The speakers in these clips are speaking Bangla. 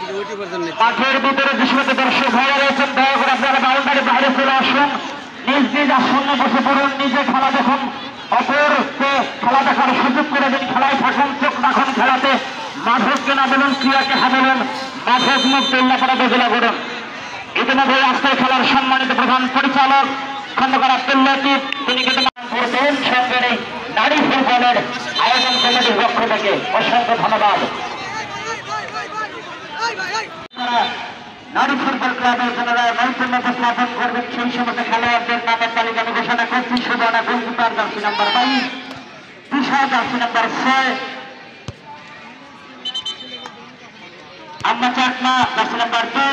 মাঠের ভিতরে দৃশ্যত দর্শক ভাইরা রয়েছেন, দয়া করে আপনারা বাউন্ডারির বাইরে চলে আসুন, নিজ নিজ আসনে বসে পড়ুন, নিজে খেলা দেখুন, অপরকে খেলা দেখার সুযোগ করে দিন, খেলায় থাকুন, চোখ রাখুন খেলাতে, মাঠকে না বলুন, ক্রিয়াকে হা বলুন, মাঠক মুক্ত উল্লাপাড়া উপজেলা করুন। ইতিমধ্যে আজকের খেলার সম্মানিত প্রধান পরিচালক খন্দকার আব্দুল লতিফ তিনি কিন্তু সঙ্গে নারী ফুটবলের আয়োজন কমিটির পক্ষ থেকে অসংখ্য ধন্যবাদ। নারী ফুটবল ক্লাবের যারা নৈপুণ্য স্থাপন করবেন সেই সমস্ত খেলোয়াড়দের নামের তালিকা ঘোষণা করছি। Subarna goalkeeper jersey number 22, Disha jersey number 6, Amma Chakma jersey number 2,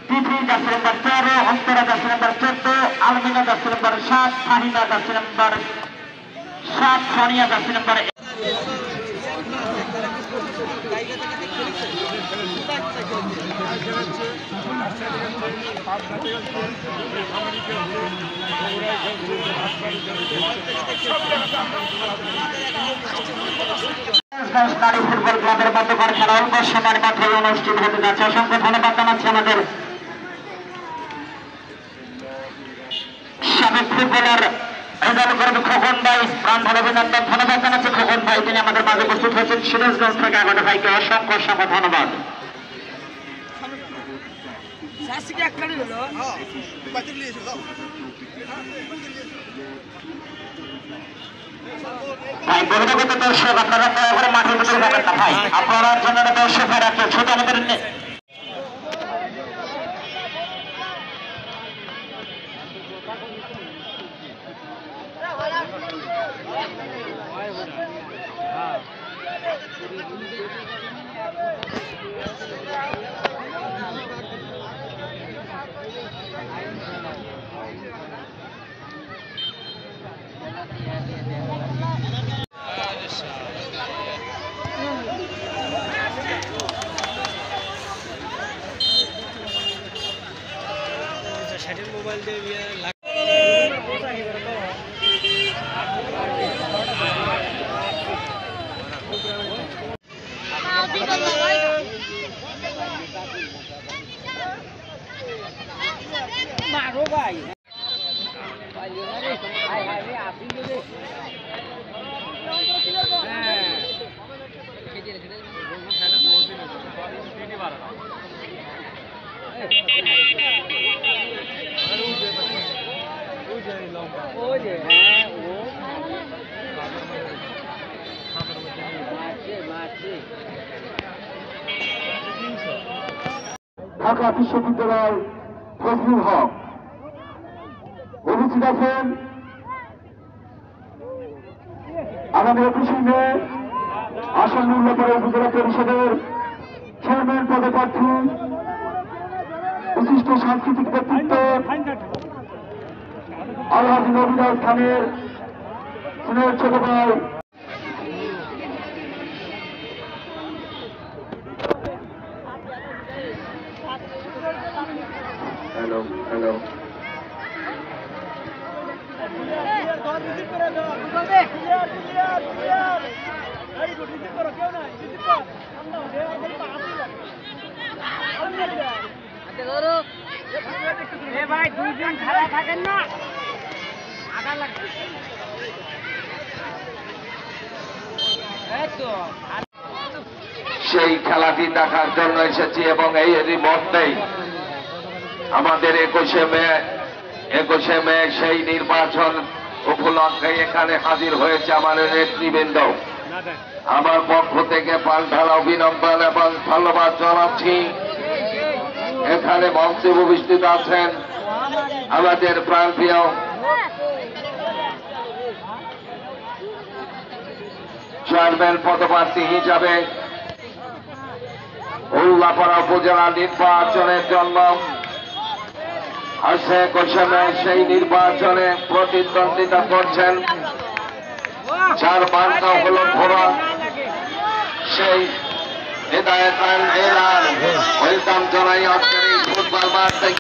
Tithi jersey number 13, Antara jersey number 14, Almina jersey number 7, Fahima jersey number 7, Sonia jersey number 1। নারী ফুটবল ক্লাবের মধ্যকার খেলা অল্প সময়ের মাঠে অনুষ্ঠিত হতে যাচ্ছে। অসংখ্য ধন্যবাদ জানাচ্ছি আমাদের সাবেক ফুটবলার খোকন ভাই, প্রাণ ভালো অভিনন্দন, ধন্যবাদ জানাচ্ছি খোকন ভাই, তিনি আমাদের মাঝে উপস্থিত হয়েছেন। সিরাজগঞ্জ থেকে আগত ভাইকে অসংখ্য অসংখ্য ধন্যবাদ। ভাই বহিরাগত দর্শক আপনারা দয়া করে মাঠের ভিতরে যাবেন না ভাই, আপনারা জন্য দর্শক ভাই রাখছে ছোট আমাদের মোবাইল দিয়ে মারো ভাই ঢাকা বিশ্ববিদ্যালয় ফজলুল হক উপস্থিত আছেন। আগামী 21 মে আসন্ন উল্লাপাড়া উপজেলা পরিষদের চেয়ারম্যান পদে প্রার্থী বিশিষ্ট সাংস্কৃতিক ব্যক্তিত্ব আলহাজি নবীরাজ খানের সিনিয়র ছোট ভাই ভাই দুইজন খেলা থাকেন না আগা লাগবে সেই খেলাটি দেখার জন্য এসেছি এবং এরই মধ্যেই আমাদের 21 মে সেই নির্বাচন উপলক্ষে এখানে হাজির হয়েছে আমাদের নেতৃবৃন্দ। আমার পক্ষ থেকে পাল্টাল অভিনন্দন এবং ধন্যবাদ জানাচ্ছি। এখানে মঞ্চে উপস্থিত আছেন আমাদের প্রাণপ্রিয় চেয়ারম্যান পদপ্রার্থী হিসাবে উল্লাপাড়া উপজেলা নির্বাচনের জন্য আসে 21 মে সেই নির্বাচনে প্রতিদ্বন্দ্বিতা করছেন। যার মার্কা হল ঘোড়া, সেই হেদায়েত ওয়েলকাম জানাই আজকের এই ফুটবল মাঠ।